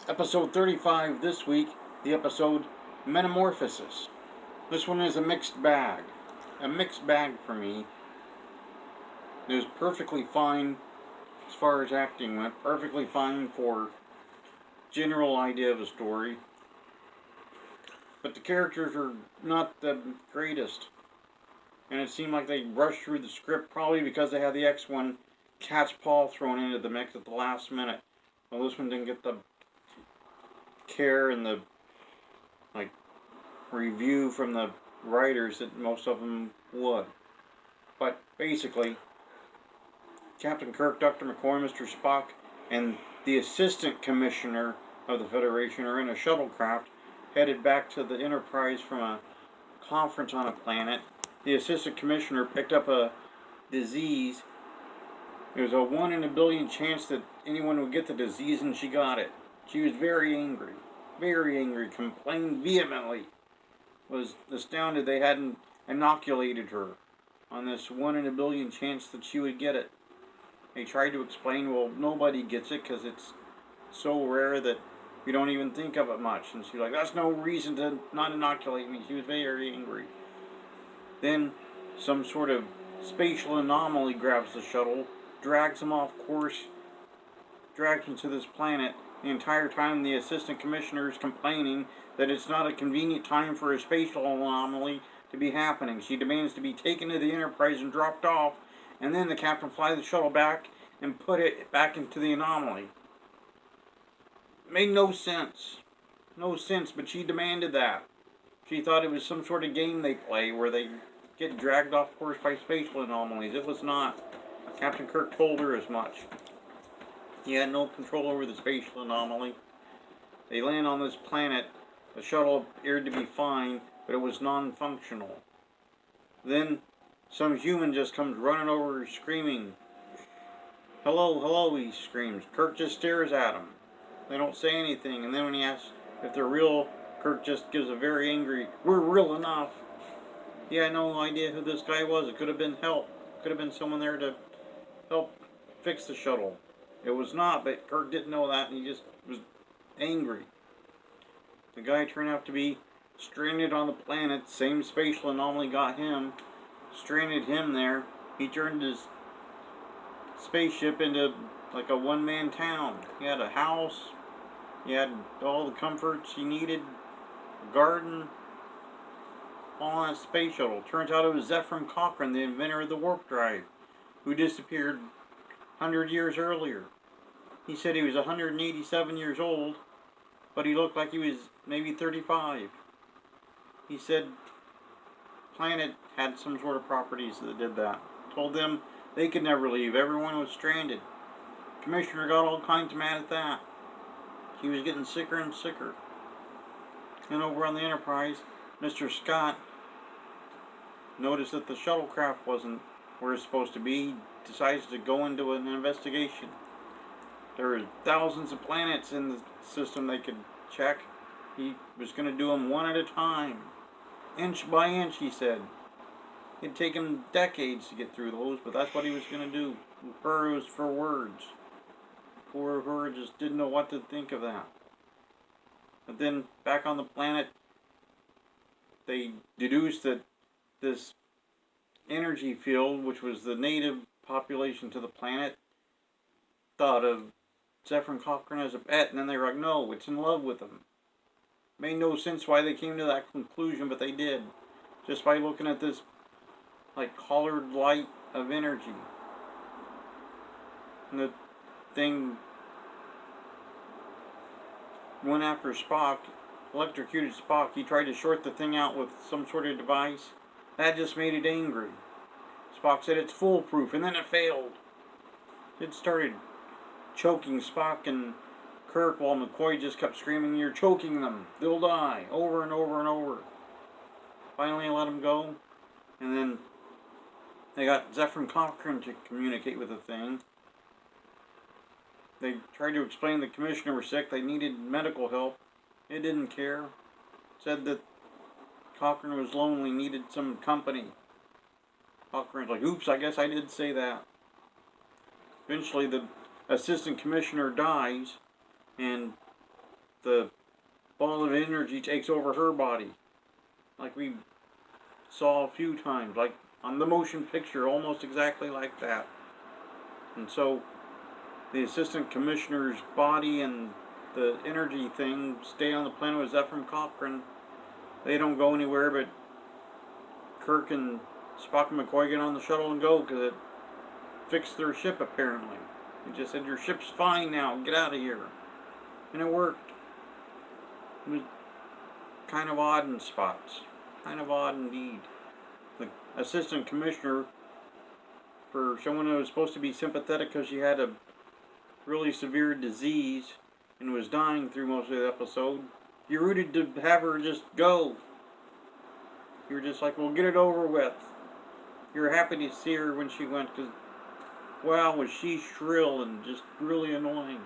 Episode 35 this week, the episode Metamorphisis. This one is a mixed bag. A mixed bag for me. It was perfectly fine as far as acting went, perfectly fine for general idea of a story. But the characters are not the greatest. And it seemed like they rushed through the script probably because they had the X1 cat's paw thrown into the mix at the last minute. Well, this one didn't get the care and the review from the writers that most of them would. But basically, Captain Kirk, Dr. McCoy, Mr. Spock, and the assistant commissioner of the Federation are in a shuttlecraft headed back to the Enterprise from a conference on a planet. The assistant commissioner picked up a disease. There was a 1 in a billion chance that anyone would get the disease, and she got it. She was very angry, complained vehemently, was astounded they hadn't inoculated her on this 1 in a billion chance that she would get it. They tried to explain, well, nobody gets it because it's so rare that you don't even think of it much. And she's like, that's no reason to not inoculate me. She was very angry. Then some sort of spatial anomaly grabs the shuttle, drags them off course, drags them to this planet. The entire time the assistant commissioner is complaining that it's not a convenient time for a spatial anomaly to be happening. She demands to be taken to the Enterprise and dropped off, and then the captain flies the shuttle back and put it back into the anomaly. It made no sense. No sense, but she demanded that. She thought it was some sort of game they play where they get dragged off course by spatial anomalies. It was not. Captain Kirk told her as much. He had no control over the spatial anomaly. They land on this planet. The shuttle appeared to be fine, but it was non-functional. Then some human just comes running over screaming. Hello, hello, he screams. Kirk just stares at him. They don't say anything, and then when he asks if they're real, Kirk just gives a very angry, we're real enough. He had no idea who this guy was. It could have been help. Could have been someone there to help fix the shuttle. It was not, but Kirk didn't know that, and he just was angry. The guy turned out to be stranded on the planet. Same spatial anomaly got him. Stranded him there. He turned his spaceship into like a one-man town. He had a house. He had all the comforts he needed. A garden. All on a space shuttle. Turns out it was Zefram Cochrane, the inventor of the warp drive, who disappeared 100 years earlier. He said he was 187 years old, but he looked like he was maybe 35. He said planet had some sort of properties that did that. Told them they could never leave. Everyone was stranded. Commissioner got all kinds of mad at that. He was getting sicker and sicker. And over on the Enterprise, Mr. Scott noticed that the shuttlecraft wasn't where it's supposed to be. He decides to go into an investigation. There are thousands of planets in the system they could check. He was going to do them one at a time. Inch by inch, he said. It'd take him decades to get through those, but that's what he was going to do. Her was for words. Poor her just didn't know what to think of that. But then, back on the planet, they deduced that this energy field, which was the native population to the planet, thought of Zefram Cochrane as a pet, and then they were like, no, it's in love with him. Made no sense why they came to that conclusion, but they did. Just by looking at this, like, colored light of energy. And the thing went after Spock, electrocuted Spock. He tried to short the thing out with some sort of device. That just made it angry. Spock said it's foolproof, and then it failed. It started choking Spock and Kirk while McCoy just kept screaming, you're choking them, they'll die, over and over and over. Finally I let them go, and then they got Zefram Cochrane to communicate with the thing. They tried to explain the commissioner was sick, they needed medical help. It didn't care. Said that Cochrane was lonely, needed some company. Cochrane's like, oops, I guess I did say that. Eventually the assistant commissioner dies, and the ball of energy takes over her body, like we saw a few times, like on the motion picture, almost exactly like that. And so the assistant commissioner's body and the energy thing stay on the planet with Zephyr Cochrane. They don't go anywhere, but Kirk and Spock and McCoy get on the shuttle and go because it fixed their ship apparently. He just said, "Your ship's fine now, get out of here." And it worked. It was kind of odd in spots. Kind of odd indeed. The assistant commissioner, for someone who was supposed to be sympathetic because she had a really severe disease and was dying through most of the episode, you rooted to have her just go. You're just like, well, get it over with. You're happy to see her when she went because, wow, was she shrill and just really annoying.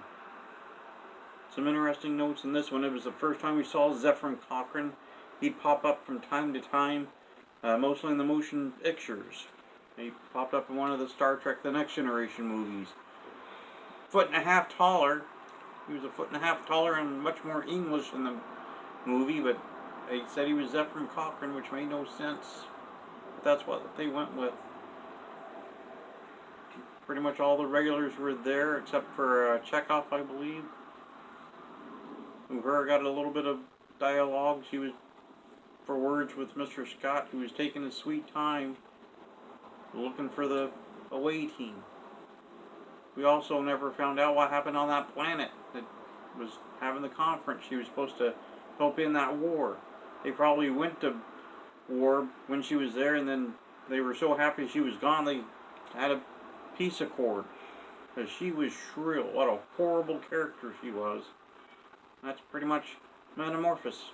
Some interesting notes in this one. It was the first time we saw Zephyr Cochrane. He'd pop up from time to time, mostly in the motion pictures. He popped up in one of the Star Trek The Next Generation movies. 1.5 feet taller. He was 1.5 feet taller and much more English in the movie, but they said he was Zephyr Cochrane, which made no sense. But that's what they went with. Pretty much all the regulars were there, except for Chekhov, I believe. Uhura got a little bit of dialogue. She was for words with Mr. Scott, who was taking his sweet time looking for the away team. We also never found out what happened on that planet that was having the conference. She was supposed to help in that war. They probably went to war when she was there, and then they were so happy she was gone they had a peace accord. Because she was shrill. What a horrible character she was. That's pretty much Metamorphisis.